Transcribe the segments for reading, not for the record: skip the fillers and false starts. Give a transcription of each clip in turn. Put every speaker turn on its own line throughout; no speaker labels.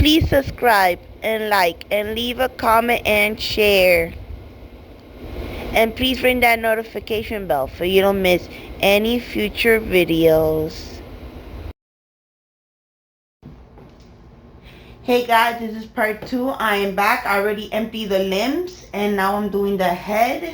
please subscribe and like and leave a comment and share. And please ring that notification bell so you don't miss any future videos. Hey guys, this is part 2. I am back. I already emptied the limbs and now I'm doing the head.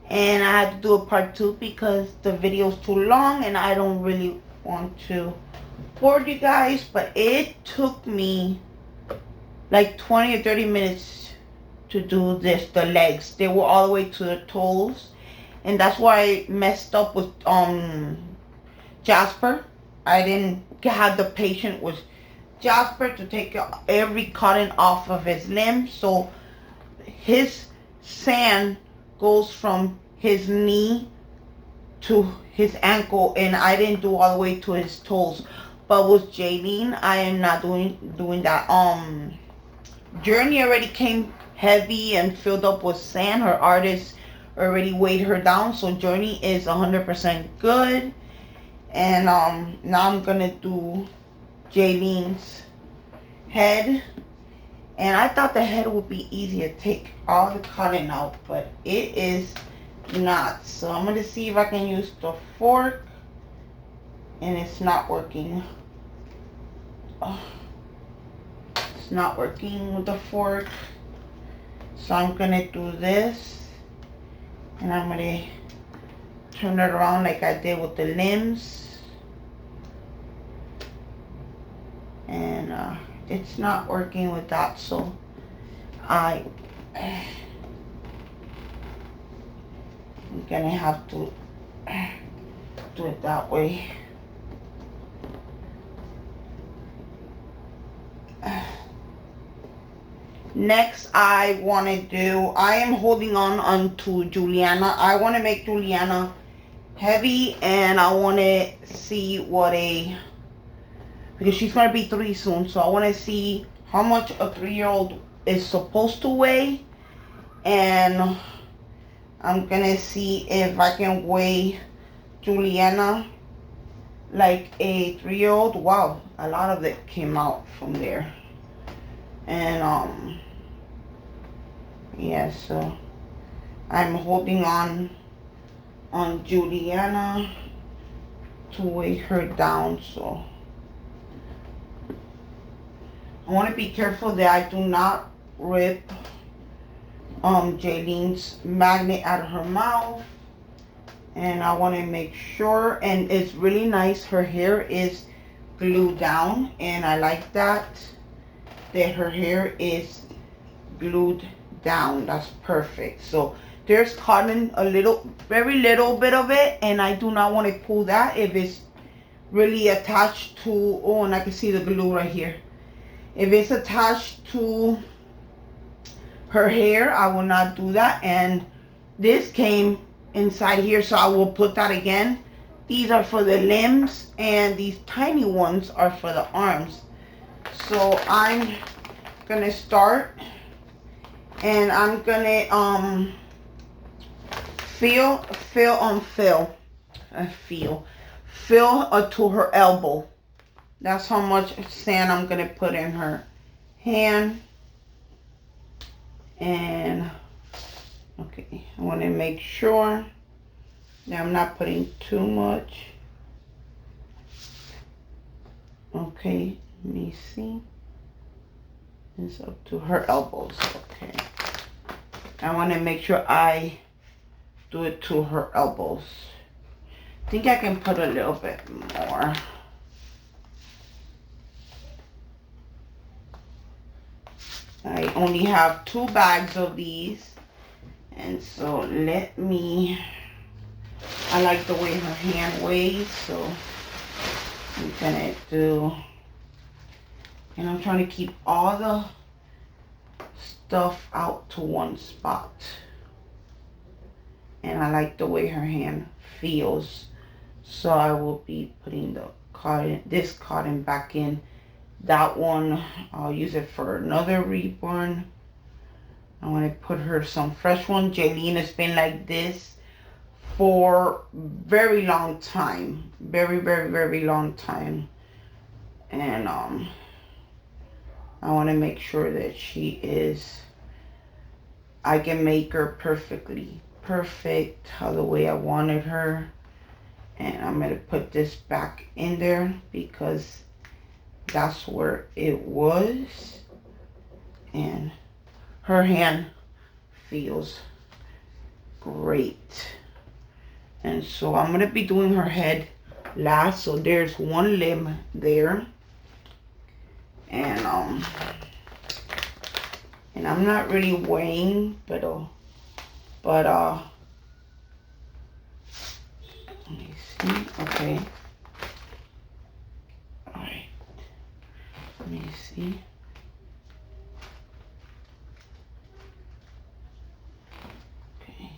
And I had to do a part 2 because the video is too long and I don't really want to bore you guys. But it took me like 20 or 30 minutes to do this, the legs. They were all the way to the toes. And that's why I messed up with Jasper. I didn't have the patience with Jasper to take every cotton off of his limb. So his sand goes from his knee to his ankle, and I didn't do all the way to his toes. But with Jolene, I am not doing that. Journey already came heavy and filled up with sand. Her artist already weighed her down, so Journey is 100% good. And now I'm gonna do Jolene's head. And I thought the head would be easy to take all the cotton out, but it is not. So I'm gonna see if I can use the fork, and it's not working. Oh, it's not working with the fork. So I'm gonna do this, and I'm gonna turn it around like I did with the limbs. And it's not working with that, so I'm gonna have to do it that way. Next, I am holding on to Juliana. I want to make Juliana heavy, and I want to see because she's going to be 3 soon, so I want to see how much a 3-year-old is supposed to weigh. And I'm going to see if I can weigh Juliana like a 3-year-old. Wow, a lot of it came out from there. And yeah, so I'm holding on Juliana to weigh her down. So I want to be careful that I do not rip Jolene's magnet out of her mouth. And I want to make sure, and it's really nice, her hair is glued down, and I like that her hair is glued down. That's perfect. So there's cotton, very little bit of it, and I do not want to pull that if it's really attached to, oh, and I can see the glue right here. If it's attached to her hair, I will not do that. And this came inside here, so I will put that again. These are for the limbs, and these tiny ones are for the arms. So I'm gonna start, and I'm gonna fill to her elbow. That's how much sand I'm gonna put in her hand. And okay, I want to make sure that I'm not putting too much. Okay, let me see. It's up to her elbows. Okay, I want to make sure I do it to her elbows. I think I can put a little bit more. I only have 2 bags of these, and so I like the way her hand weighs, so I'm gonna do, and I'm trying to keep all the stuff out to one spot. And I like the way her hand feels, so I will be putting this cotton back in. That one, I'll use it for another reborn. I want to put her some fresh one. Jolene has been like this for very long time. Very, very, very long time. And I want to make sure that I can make her perfectly perfect how the way I wanted her. And I'm going to put this back in there because that's where it was. And her hand feels great. And so I'm going to be doing her head last. So there's one limb there. And I'm not really weighing, but let me see. Okay. All right. Let me see. Okay.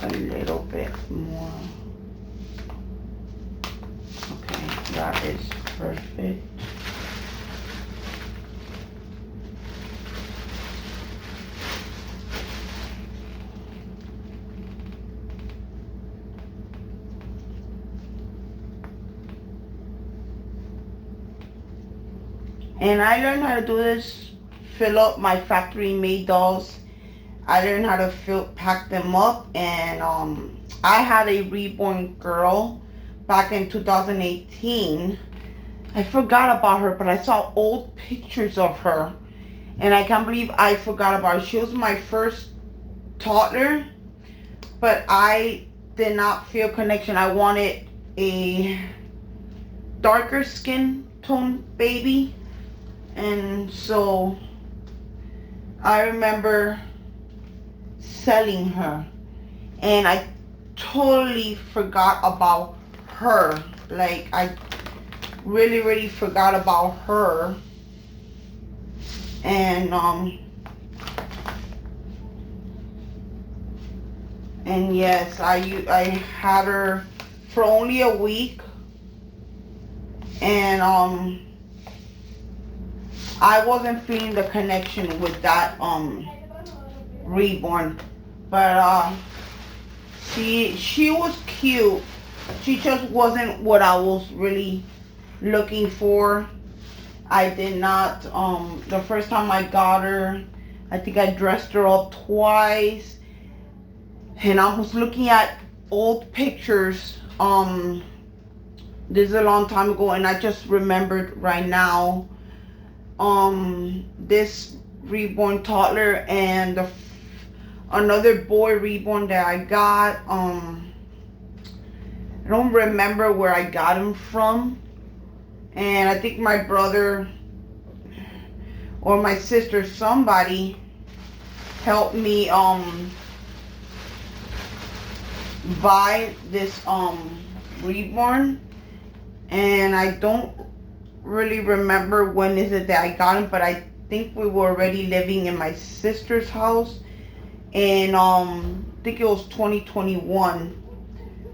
A little bit more. Okay, that is perfect. And I learned how to do this, fill up my factory made dolls. I learned how to pack them up, and I had a reborn girl back in 2018. I forgot about her, but I saw old pictures of her, and I can't believe I forgot about her. She was my first toddler, but I did not feel connection. I wanted a darker skin tone baby, and so I remember selling her, and I totally forgot about her. Like, I really forgot about her. And yes, I had her for only a week, and I wasn't feeling the connection with that reborn, but she was cute. She just wasn't what I was really looking for. I did not, the first time I got her, I think I dressed her up twice, and I was looking at old pictures, this is a long time ago, and I just remembered right now, this reborn toddler and another boy reborn that I got. I don't remember where I got him from, and I think my brother or my sister, somebody helped me buy this reborn, and I don't really remember when is it that I got him, but I think we were already living in my sister's house, and I think it was 2021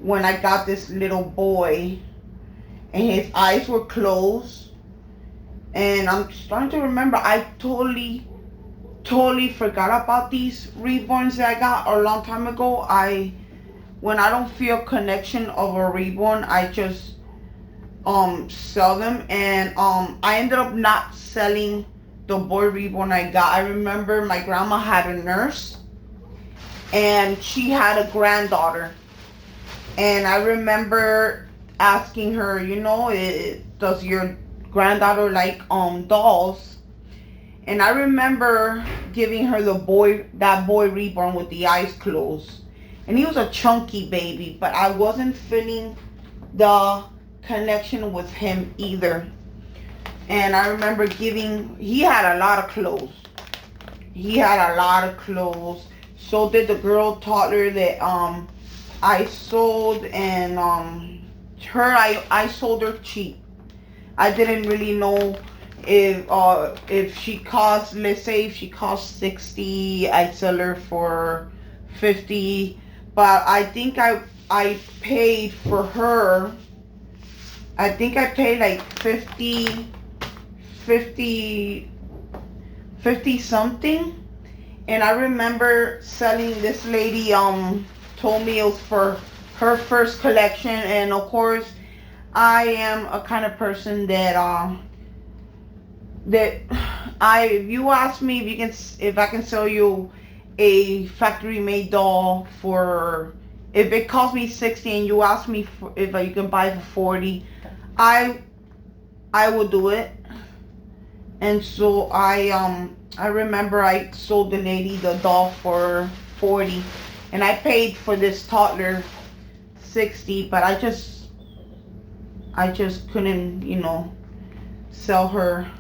when I got this little boy, and his eyes were closed, and I'm starting to remember, I totally forgot about these reborns that I got a long time ago. When I don't feel connection of a reborn, I just sell them, and I ended up not selling the boy reborn I got. I remember my grandma had a nurse, and she had a granddaughter, and I remember asking her, does your granddaughter like dolls? And I remember giving her that boy reborn with the eyes closed, and he was a chunky baby, but I wasn't feeling the connection with him either. And I remember he had a lot of clothes. So did the girl toddler that I sold, and I sold her cheap. I didn't really know if she cost, let's say if she cost 60, I'd sell her for 50. But I think I paid for her, I think I paid like 50 something. And I remember selling, this lady told me it was for her first collection, and of course I am a kind of person that if you ask me if I can sell you a factory made doll for, if it cost me 60 and you ask me if you can buy it for 40, I will do it. And so I remember I sold the lady the doll for 40, and I paid for this toddler 60, but I just couldn't, sell her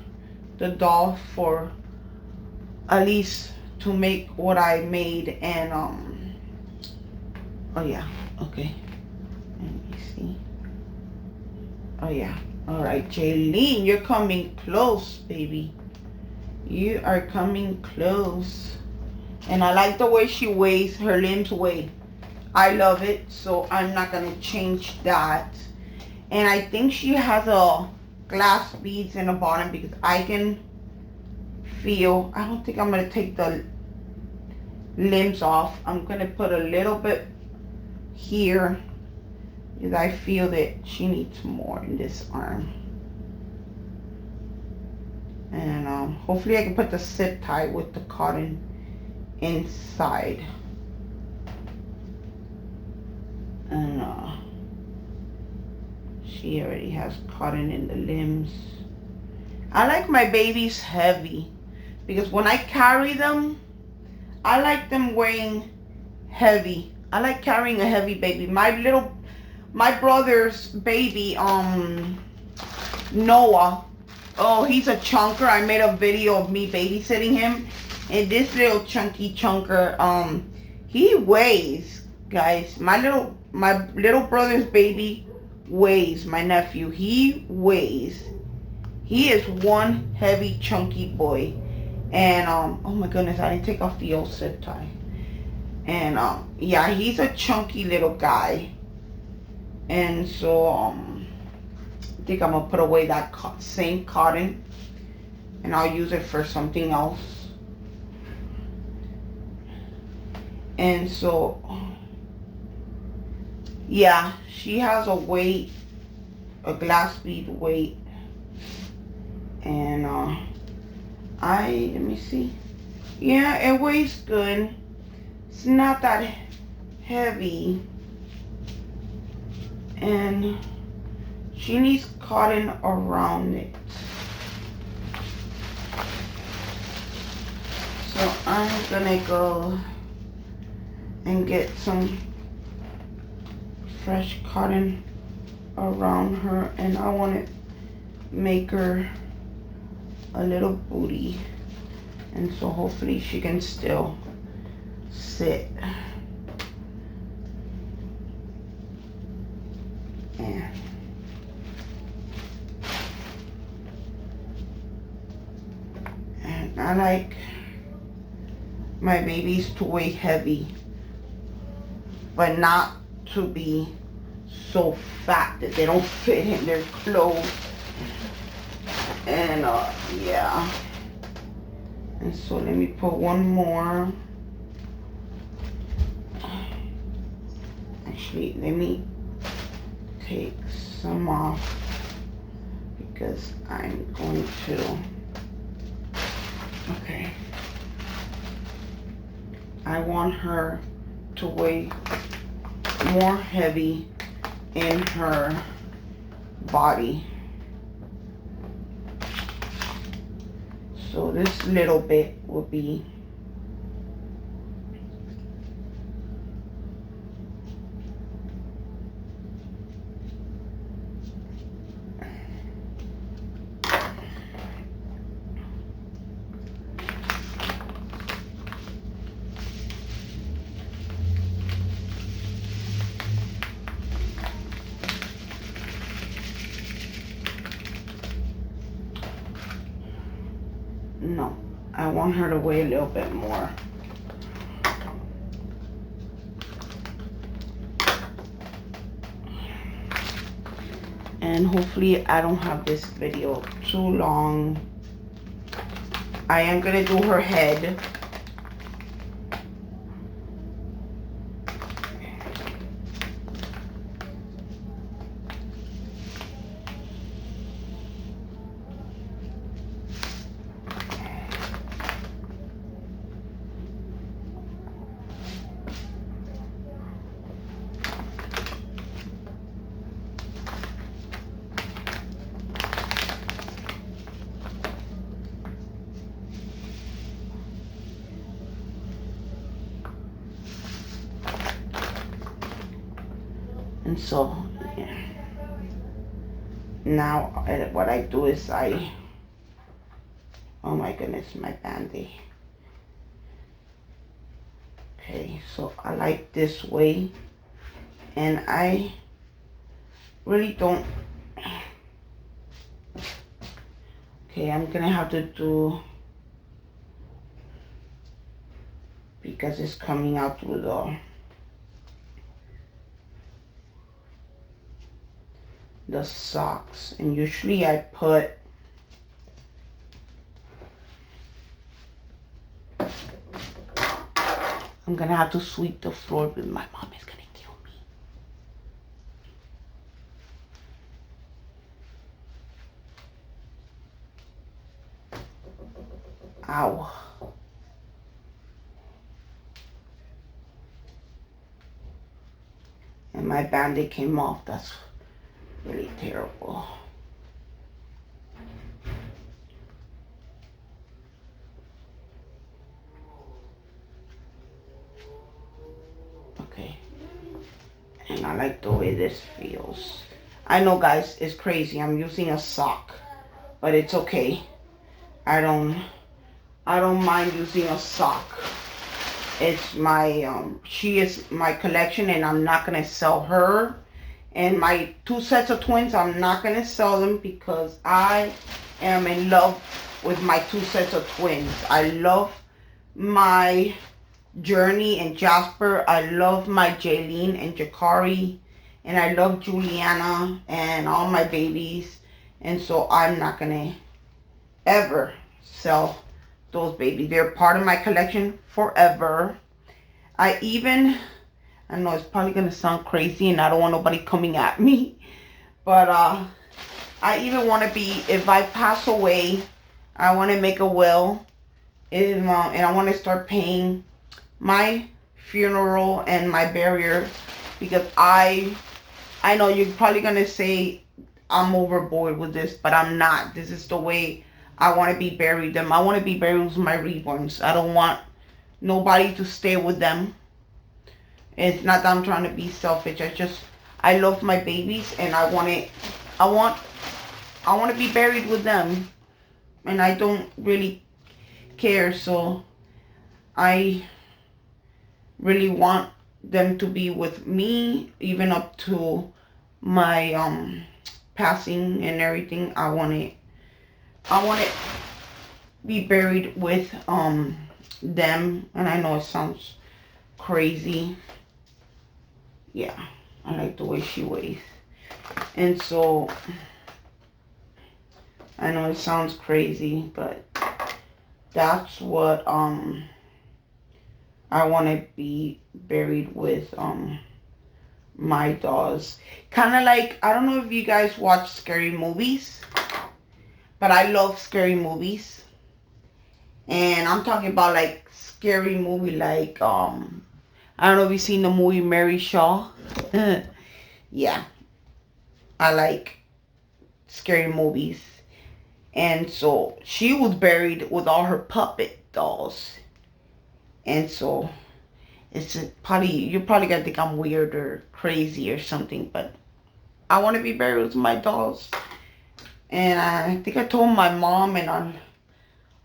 the doll for at least to make what I made. And oh yeah, okay, let me see. Oh yeah, all right, Jolene, you're coming close, baby. You are coming close. And I like the way she weighs, her limbs weigh. I love it, so I'm not gonna change that. And I think she has a glass beads in the bottom because I can feel, I don't think I'm gonna take the limbs off. I'm gonna put a little bit here because I feel that she needs more in this arm. And hopefully I can put the zip tie with the cotton inside. And she already has cotton in the limbs. I like my babies heavy because when I carry them, I like them weighing heavy. I like carrying a heavy baby. My brother's baby, Noah. Oh, he's a chunker. I made a video of me babysitting him. And this little chunky chunker, he weighs, guys. My little brother's baby weighs, my nephew. He weighs. He is one heavy chunky boy. And, oh my goodness, I didn't take off the old zip tie. And, yeah, he's a chunky little guy. And so, I think I'm going to put away that same cotton. And I'll use it for something else. And so, yeah, she has a weight, a glass bead weight. And, let me see. Yeah, it weighs good. It's not that heavy. And she needs cotton around it. So I'm gonna go and get some fresh cotton around her, and I want to make her a little booty, and so hopefully she can still sit. And I like my babies to weigh heavy, but not to be so fat that they don't fit in their clothes. And yeah. And so let me put one more. Actually, let me take some off because I'm going to. Okay. I want her to weigh more heavy in her body. So this little bit will be no, I want her to weigh a little bit more. And hopefully I don't have this video too long. I am gonna do her head. And so, yeah. Now, what I do is oh my goodness, my Band-Aid. Okay, so I like this way. And I really don't. Okay, I'm gonna have to do, because it's coming out through the socks. And usually I put, I'm gonna have to sweep the floor, but my mom is gonna kill me. Ow. And my Band-Aid came off. That's really terrible. Okay. And I like the way this feels. I know, guys, it's crazy. I'm using a sock, but it's okay. I don't mind using a sock. It's my she is my collection, and I'm not gonna sell her. And my 2 sets of twins, I'm not gonna sell them because I am in love with my 2 sets of twins. I love my Journey and Jasper. I love my Jolene and Jakari. And I love Juliana and all my babies. And so I'm not gonna ever sell those babies. They're part of my collection forever. I know it's probably gonna sound crazy, and I don't want nobody coming at me, but I even want to be, if I pass away, I want to make a will, and I want to start paying my funeral and my burial, because I know you're probably gonna say I'm overboard with this, but I'm not. This is the way I want to be buried. I want to be buried with my reborns. I don't want nobody to stay with them. It's not that I'm trying to be selfish. I love my babies, and I want to be buried with them, and I don't really care. So I really want them to be with me, even up to my passing and everything. I want to be buried with them, and I know it sounds crazy. Yeah, I like the way she weighs. And so, I know it sounds crazy, but that's what I want to be buried with my dolls. Kind of like, I don't know if you guys watch scary movies, but I love scary movies. And I'm talking about like scary movie like I don't know if you've seen the movie Mary Shaw. Yeah. I like scary movies. And so she was buried with all her puppet dolls. And so you're probably gonna think I'm weird or crazy or something, but I want to be buried with my dolls. And I think I told my mom, and a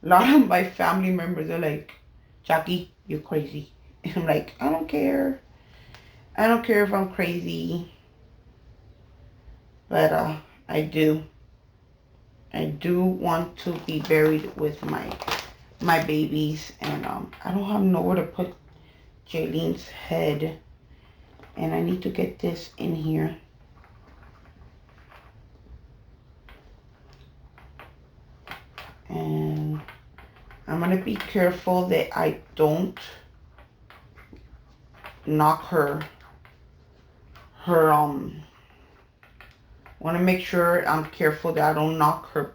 lot of my family members are like, Jackie, you're crazy. And I'm like, I don't care. I don't care if I'm crazy. But I do want to be buried with my babies. And I don't have nowhere to put Jolene's head. And I need to get this in here. And I'm going to be careful that I don't knock her want to make sure I'm careful that I don't knock her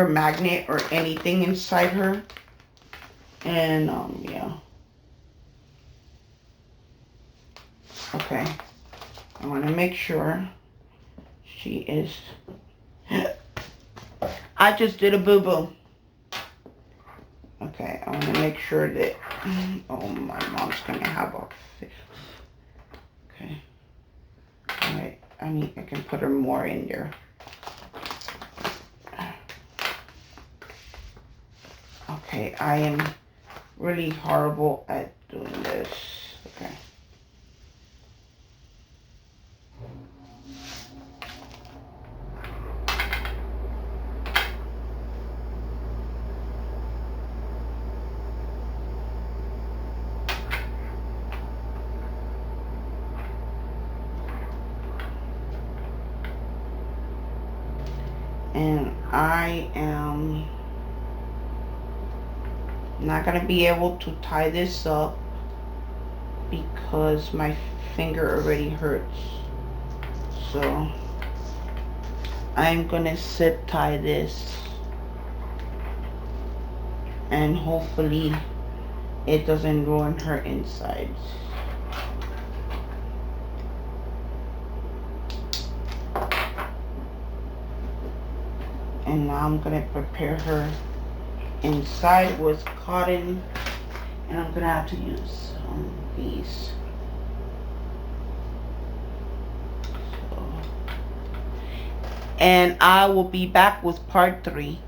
magnet or anything inside her. And yeah. Okay. I want to make sure she is. I just did a boo-boo. Okay, I want to make sure that, oh, my mom's going to have a fit. Okay. I can put her more in there. Okay, I am really horrible at doing this. Okay. And I am not gonna be able to tie this up because my finger already hurts. So I'm gonna zip tie this, and hopefully it doesn't ruin her insides. And now I'm gonna prepare her inside with cotton, and I'm gonna have to use these. So, and I will be back with part 3.